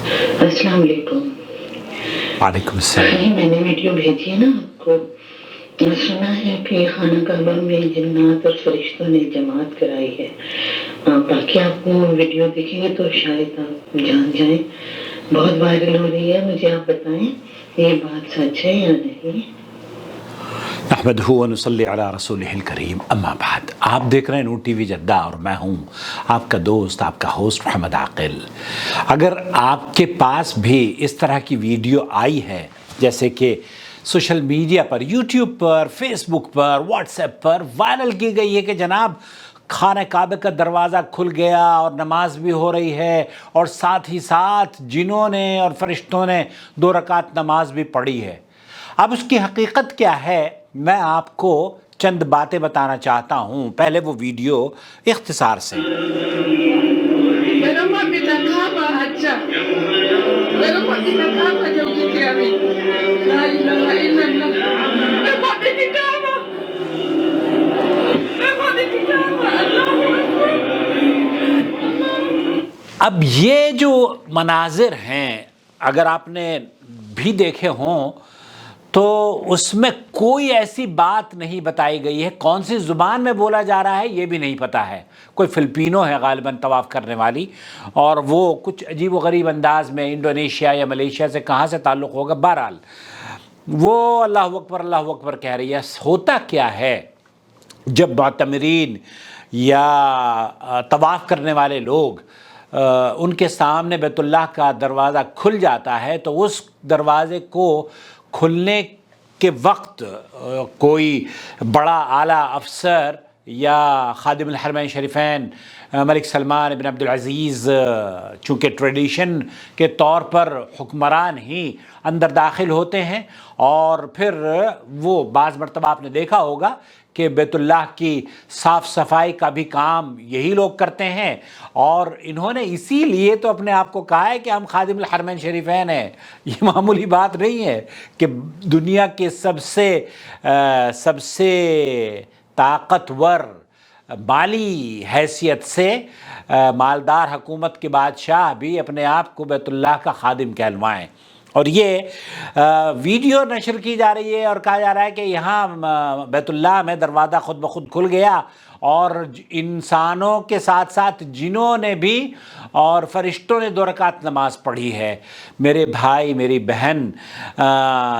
السلام علیکم. وعلیکم السلام. میں نے ویڈیو بھیجی ہے نا آپ کو. سنا ہے کہ خانہ کعبہ میں جنات اور فرشتوں نے جماعت کرائی ہے. باقی آپ وہ ویڈیو دیکھیں گے تو شاید آپ جان جائیں. بہت وائرل ہو رہی ہے. مجھے آپ بتائیں یہ بات سچ ہے یا نہیں؟ نحمدہ و نصلی علی رسولہ الکریم، اما بعد. آپ دیکھ رہے ہیں نور ٹی وی جدہ اور میں ہوں آپ کا دوست، آپ کا ہوسٹ محمد عاقل. اگر آپ کے پاس بھی اس طرح کی ویڈیو آئی ہے جیسے کہ سوشل میڈیا پر، یوٹیوب پر، فیس بک پر، واٹس ایپ پر وائرل کی گئی ہے کہ جناب خانہ کعبہ کا دروازہ کھل گیا اور نماز بھی ہو رہی ہے اور ساتھ ہی ساتھ جنوں نے اور فرشتوں نے 2 رکعت نماز بھی پڑھی ہے. اب اس کی حقیقت کیا ہے میں آپ کو چند باتیں بتانا چاہتا ہوں. پہلے وہ ویڈیو اختصار سے. اب یہ جو مناظر ہیں اگر آپ نے بھی دیکھے ہوں تو اس میں کوئی ایسی بات نہیں بتائی گئی ہے. کون سی زبان میں بولا جا رہا ہے یہ بھی نہیں پتہ ہے. کوئی فلپینو ہے غالباً طواف کرنے والی، اور وہ کچھ عجیب و غریب انداز میں انڈونیشیا یا ملیشیا سے کہاں سے تعلق ہوگا. بہرحال وہ اللہ اکبر کہہ رہی ہے. ہوتا کیا ہے جب معتمرین یا طواف کرنے والے لوگ ان کے سامنے بیت اللہ کا دروازہ کھل جاتا ہے تو اس دروازے کو کھلنے کے وقت کوئی بڑا اعلیٰ افسر یا خادم الحرمین شریفین ملک سلمان بن عبدالعزیز چونکہ ٹریڈیشن کے طور پر حکمران ہی اندر داخل ہوتے ہیں، اور پھر وہ بعض مرتبہ آپ نے دیکھا ہوگا کہ بیت اللہ کی صاف صفائی کا بھی کام یہی لوگ کرتے ہیں، اور انہوں نے اسی لیے تو اپنے آپ کو کہا ہے کہ ہم خادم الحرمین شریفین ہیں. یہ معمولی بات نہیں ہے کہ دنیا کے سب سے طاقتور مالی حیثیت سے مالدار حکومت کے بادشاہ بھی اپنے آپ کو بیت اللہ کا خادم کہلوائیں. اور یہ ویڈیو نشر کی جا رہی ہے اور کہا جا رہا ہے کہ یہاں بیت اللہ میں دروازہ خود بخود کھل گیا اور انسانوں کے ساتھ ساتھ جنوں نے بھی اور فرشتوں نے 2 رکعت نماز پڑھی ہے. میرے بھائی میری بہن،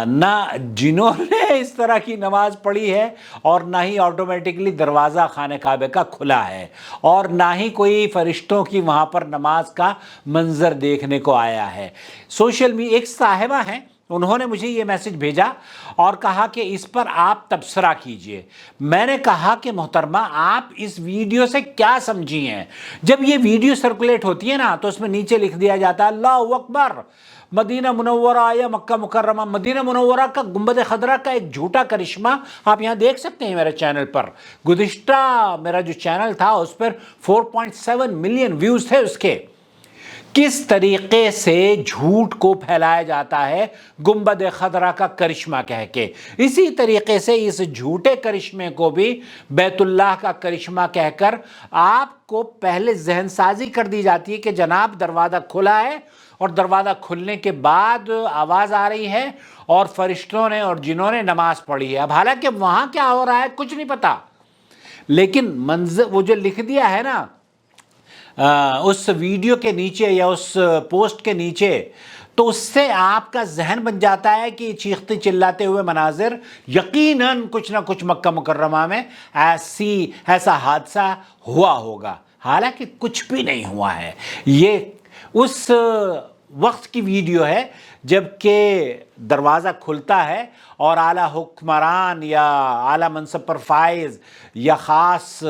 نہ جنوں نے اس طرح کی نماز پڑھی ہے اور نہ ہی آٹومیٹکلی دروازہ خانہ کعبہ کا کھلا ہے، اور نہ ہی کوئی فرشتوں کی وہاں پر نماز کا منظر دیکھنے کو آیا ہے. سوشل میڈیا ایک صاحبہ ہیں، انہوں نے مجھے یہ میسج بھیجا اور کہا کہ اس پر آپ تبصرہ کیجئے. میں نے کہا کہ محترمہ آپ اس ویڈیو سے کیا سمجھی ہیں؟ جب یہ ویڈیو سرکولیٹ ہوتی ہے نا تو اس میں نیچے لکھ دیا جاتا ہے اللہ اکبر، مدینہ منورہ یا مکہ مکرمہ. مدینہ منورہ کا گنبد خضرا کا ایک جھوٹا کرشمہ آپ یہاں دیکھ سکتے ہیں میرے چینل پر. گزشتہ میرا جو چینل تھا اس پر 4.7 ملین ویوز تھے اس کے. کس طریقے سے جھوٹ کو پھیلایا جاتا ہے گنبد خضرا کا کرشمہ کہہ کے، اسی طریقے سے اس جھوٹے کرشمے کو بھی بیت اللہ کا کرشمہ کہہ کر آپ کو پہلے ذہن سازی کر دی جاتی ہے کہ جناب دروازہ کھلا ہے، اور دروازہ کھلنے کے بعد آواز آ رہی ہے اور فرشتوں نے اور جنوں نے نماز پڑھی ہے. اب حالانکہ وہاں کیا ہو رہا ہے کچھ نہیں پتا، لیکن منظر وہ جو لکھ دیا ہے نا اس ویڈیو کے نیچے یا اس پوسٹ کے نیچے، تو اس سے آپ کا ذہن بن جاتا ہے کہ چیختے چلاتے ہوئے مناظر یقیناً کچھ نہ کچھ مکہ مکرمہ میں ایسا حادثہ ہوا ہوگا. حالانکہ کچھ بھی نہیں ہوا ہے. یہ اس وقت کی ویڈیو ہے جب کہ دروازہ کھلتا ہے اور اعلیٰ حکمران یا اعلیٰ منصب پر فائز یا خاص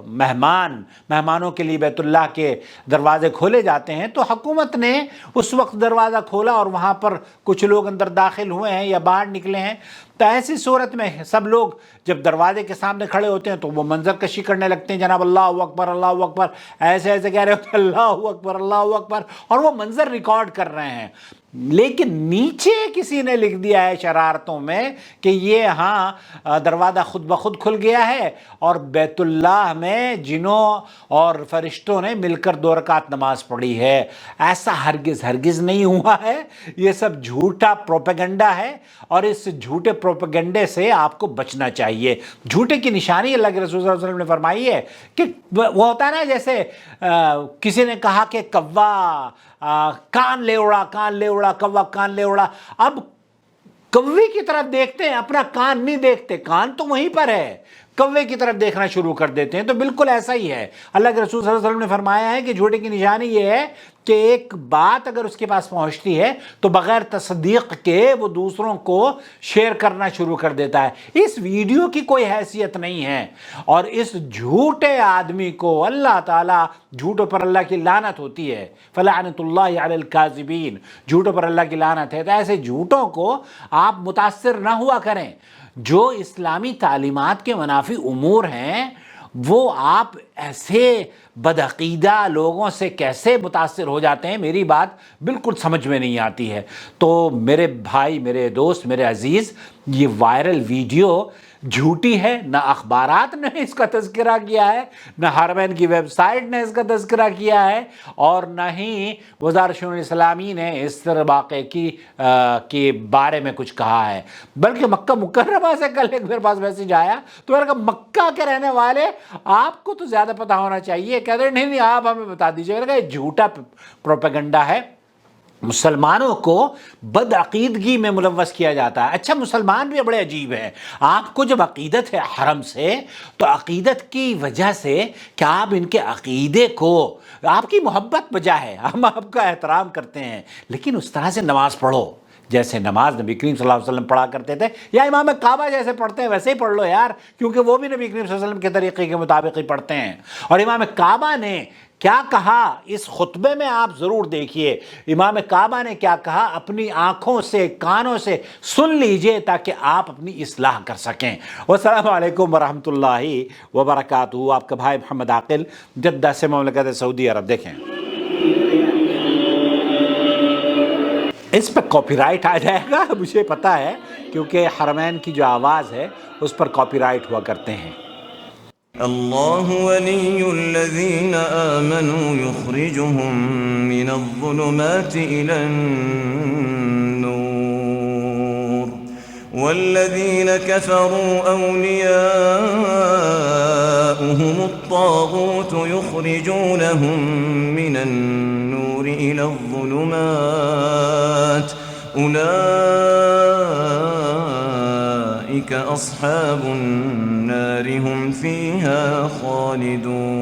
مہمانوں کے لیے بیت اللہ کے دروازے کھولے جاتے ہیں، تو حکومت نے اس وقت دروازہ کھولا اور وہاں پر کچھ لوگ اندر داخل ہوئے ہیں یا باہر نکلے ہیں. تو ایسی صورت میں سب لوگ جب دروازے کے سامنے کھڑے ہوتے ہیں تو وہ منظر کشی کرنے لگتے ہیں، جناب اللہ اکبر اللہ اکبر، ایسے کہہ رہے ہوتے ہیں اللہ اکبر اللہ اکبر، اور وہ منظر ریکارڈ کر رہے ہیں. لیکن نیچے کسی نے لکھ دیا ہے شرارتوں میں کہ یہ ہاں دروازہ خود بخود کھل گیا ہے اور بیت اللہ میں جنوں اور فرشتوں نے مل کر 2 رکعت نماز پڑھی ہے۔ ایسا ہرگز نہیں ہوا ہے، یہ سب جھوٹا پروپیگنڈا ہے، اور اس جھوٹے پروپیگنڈے سے آپ کو بچنا چاہیے۔ جھوٹے کی نشانی اللہ کے رسول صلی اللہ علیہ وسلم نے فرمائی ہے کہ وہ ہوتا ہے نا، جیسے کسی نے کہا کہ کوا کان لے اڑا کوا کان لے اڑا، اب کوے کی طرف دیکھتے ہیں، اپنا کان نہیں دیکھتے، کان تو وہیں پر ہے، کوے کی طرف دیکھنا شروع کر دیتے ہیں۔ تو بالکل ایسا ہی ہے، اللہ کے رسول صلی اللہ علیہ وسلم نے فرمایا ہے کہ جھوٹے کی نشانی یہ ہے کہ ایک بات اگر اس کے پاس پہنچتی ہے تو بغیر تصدیق کے وہ دوسروں کو شیئر کرنا شروع کر دیتا ہے۔ اس ویڈیو کی کوئی حیثیت نہیں ہے، اور اس جھوٹے آدمی کو اللہ تعالیٰ، جھوٹوں پر اللہ کی لعنت ہوتی ہے، فلعنت اللہ علی الکاذبین، جھوٹوں پر اللہ کی لعنت ہے۔ تو ایسے جھوٹوں کو آپ متاثر نہ ہوا کریں۔ جو اسلامی تعلیمات کے منافی امور ہیں وہ آپ ایسے بدعقیدہ لوگوں سے کیسے متاثر ہو جاتے ہیں، میری بات بالکل سمجھ میں نہیں آتی ہے۔ تو میرے بھائی، میرے دوست، میرے عزیز، یہ وائرل ویڈیو جھوٹی ہے، نہ اخبارات نے اس کا تذکرہ کیا ہے، نہ حرمین کی ویب سائٹ نے اس کا تذکرہ کیا ہے، اور نہ ہی وزارت شؤون اسلامی نے اس طرح واقعے کے بارے میں کچھ کہا ہے۔ بلکہ مکہ مکرمہ سے کل ایک میرے پاس میسیج آیا تو میں نے کہا مکہ کے رہنے والے آپ کو تو زیادہ پتہ ہونا چاہیے، کہتے ہیں نہیں آپ ہمیں بتا دیجیے۔ میں نے کہا یہ جھوٹا پروپیگنڈا ہے، مسلمانوں کو بدعقیدگی میں ملوث کیا جاتا ہے۔ اچھا، مسلمان بھی بڑے عجیب ہیں، آپ کو جب عقیدت ہے حرم سے، تو عقیدت کی وجہ سے کہ آپ ان کے عقیدے کو، آپ کی محبت وجہ ہے، ہم آپ کا احترام کرتے ہیں، لیکن اس طرح سے نماز پڑھو جیسے نماز نبی کریم صلی اللہ علیہ وسلم پڑھا کرتے تھے، یا امام کعبہ جیسے پڑھتے ہیں ویسے ہی پڑھ لو یار، کیونکہ وہ بھی نبی کریم صلی اللہ علیہ وسلم کے طریقے کے مطابق ہی پڑھتے ہیں۔ اور امام کعبہ نے کیا کہا اس خطبے میں آپ ضرور دیکھیے، امام کعبہ نے کیا کہا، اپنی آنکھوں سے کانوں سے سن لیجئے تاکہ آپ اپنی اصلاح کر سکیں۔ والسلام علیکم ورحمۃ اللہ وبرکاتہ۔ آپ کا بھائی محمد عاقل، جدہ سے مملکت سعودی عرب۔ دیکھیں اس پہ کاپی رائٹ آ جائے گا، مجھے پتہ ہے، کیونکہ حرمین کی جو آواز ہے اس پر کاپی رائٹ ہوا کرتے ہیں۔ اللہ ولی الذین آمنوا یخرجهم من الظلمات إلى النور والذین كفروا أولیاؤهم الطاغوت یخرجونهم من النور إلى الظلمات أولئك أصحاب النار هم فيها خالدون۔